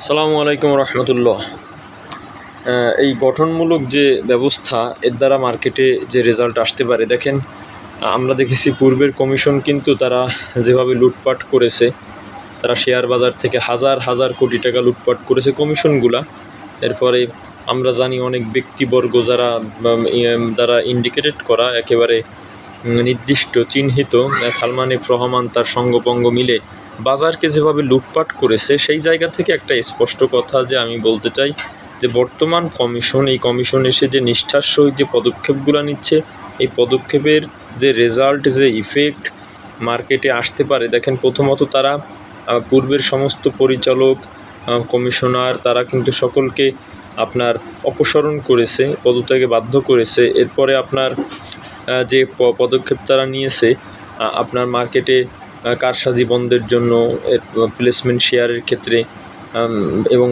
আসসালামু আলাইকুম রহমতুল্লাহ। এই গঠনমূলক যে ব্যবস্থা এর দ্বারা মার্কেটে যে রেজাল্ট আসতে পারে, দেখেন আমরা দেখেছি পূর্বের কমিশন কিন্তু তারা যেভাবে লুটপাট করেছে, তারা শেয়ার বাজার থেকে হাজার হাজার কোটি টাকা লুটপাট করেছে কমিশনগুলা। এরপরে আমরা জানি অনেক ব্যক্তিবর্গ যারা দ্বারা ইন্ডিকেটেড করা একেবারে নির্দিষ্ট চিহ্নিত, সালমান এফ রহমান তার সঙ্গপঙ্গ মিলে বাজারকে যেভাবে লুটপাট করেছে, সেই জায়গা থেকে একটা স্পষ্ট কথা যে আমি বলতে চাই যে বর্তমান কমিশন, এই কমিশন এসে যে নিষ্ঠার সহিত যে পদক্ষেপগুলো নিচ্ছে, এই পদক্ষেপের যে রেজাল্ট, যে ইফেক্ট মার্কেটে আসতে পারে। দেখেন প্রথমত তারা পূর্বের সমস্ত পরিচালক, কমিশনার, তারা কিন্তু সকলকে আপনার অপসারণ করেছে, পদত্যাগে বাধ্য করেছে। এরপরে আপনার যে পদক্ষেপ তারা নিয়েছে আপনার মার্কেটে কারসাজি বন্ধের জন্য, প্লেসমেন্ট শেয়ারের ক্ষেত্রে, এবং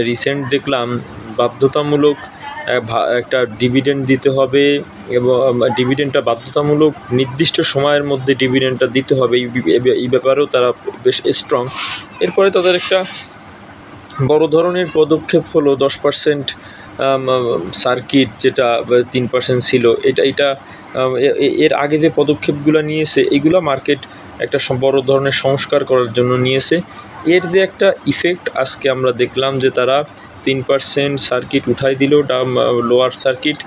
রিসেন্ট দেখলাম বাধ্যতামূলক একটা ডিভিডেন্ড দিতে হবে, এবং ডিভিডেন্ডটা বাধ্যতামূলক নির্দিষ্ট সময়ের মধ্যে ডিভিডেন্ডটা দিতে হবে, এই ব্যাপারেও তারা বেশ স্ট্রং। এরপরে তাদের একটা বড় ধরনের পদক্ষেপ হলো 10% সার্কিট, যেটা 3% ছিল। এটা এর আগে যে পদক্ষেপগুলো নিয়েছে এগুলো মার্কেট একটা বড় ধরনের সংস্কার করার জন্য নিয়েছে। এর যে একটা ইফেক্ট আজকে আমরা দেখলাম যে তারা 3% সার্কিট উঠাই দিল, লোয়ার সার্কিট।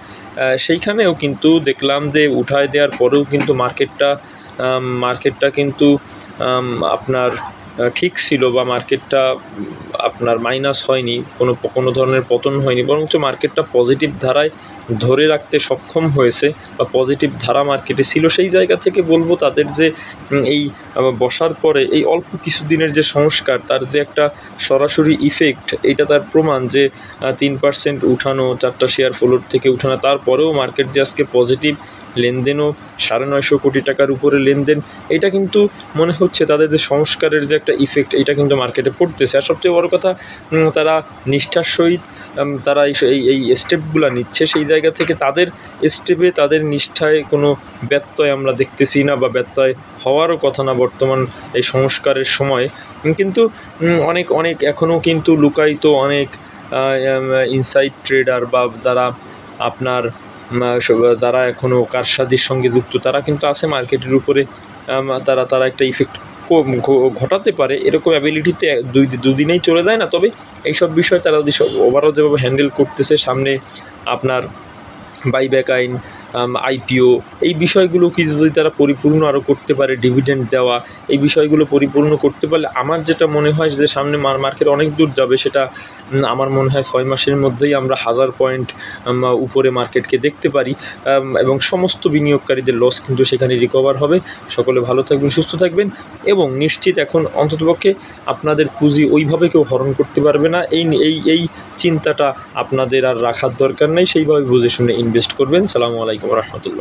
সেইখানেও কিন্তু দেখলাম যে উঠায় দেওয়ার পরেও কিন্তু মার্কেটটা কিন্তু আপনার ঠিক ছিল, বা মার্কেটটা আপনার মাইনাস হয়নি, কোনো ধরনের পতন হয়নি, বরঞ্চ মার্কেটটা পজিটিভ ধারায় ধরে রাখতে সক্ষম হয়েছে, বা পজিটিভ ধারা মার্কেটে ছিল। সেই জায়গা থেকে বলবো তাদের যে এই বসার পরে এই অল্প কিছুদিনের যে সংস্কার, তার যে একটা সরাসরি ইফেক্ট, এইটা তার প্রমাণ যে 3% উঠানো, 4টা শেয়ার ফ্লোর থেকে উঠানো, তারপরেও মার্কেট যে আজকে পজিটিভ, লেনদেনও 950 কোটি টাকার উপরে লেনদেন, এটা কিন্তু মনে হচ্ছে তাদের যে সংস্কারের যে একটা ইফেক্ট, এটা কিন্তু মার্কেটে পড়তেছে। আর সবচেয়ে বড় কথা, তারা নিষ্ঠার সহিত তারা এই স্টেপগুলো নিচ্ছে। সেই জায়গা থেকে তাদের স্টেপে, তাদের নিষ্ঠায় কোনো ব্যত্যয় আমরা দেখতেছি না, বা ব্যত্যয় হওয়ারও কথা না বর্তমান এই সংস্কারের সময়। কিন্তু অনেক এখনও কিন্তু লুকায়িত অনেক ইনসাইড ট্রেডার, বা যারা আপনার যারা এখনও কারসাজির সঙ্গে যুক্ত, তারা কিন্তু আছে মার্কেটের উপরে। তারা একটা ইফেক্ট ঘটাতে পারে, এরকম অ্যাবিলিটিতে দুদিনেই চলে যায় না। তবে এইসব বিষয় তারা যদি ওভারঅল যেভাবে হ্যান্ডেল করতেছে, সামনে আপনার বাইব্যাক আইন, আইপিও, এই বিষয়গুলো কি যদি তারা পরিপূর্ণ আরও করতে পারে, ডিভিডেন্ড দেওয়া, এই বিষয়গুলো পরিপূর্ণ করতে পারলে আমার যেটা মনে হয় যে সামনে মার্কেট অনেক দূর যাবে। সেটা আমার মনে হয় 6 মাসের মধ্যেই আমরা 1000 পয়েন্ট উপরে মার্কেটকে দেখতে পারি, এবং সমস্ত বিনিয়োগকারীদের লস কিন্তু সেখানে রিকভার হবে। সকলে ভালো থাকবেন, সুস্থ থাকবেন, এবং নিশ্চিত এখন অন্ততপক্ষে আপনাদের পুঁজি ওইভাবে কেউ হরণ করতে পারবে না, এই চিন্তাটা আপনাদের আর রাখার দরকার নেই। সেইভাবে বুঝে শুনে ইনভেস্ট করবেন। সালামু আলাইকুম রহমতুল্লাহ।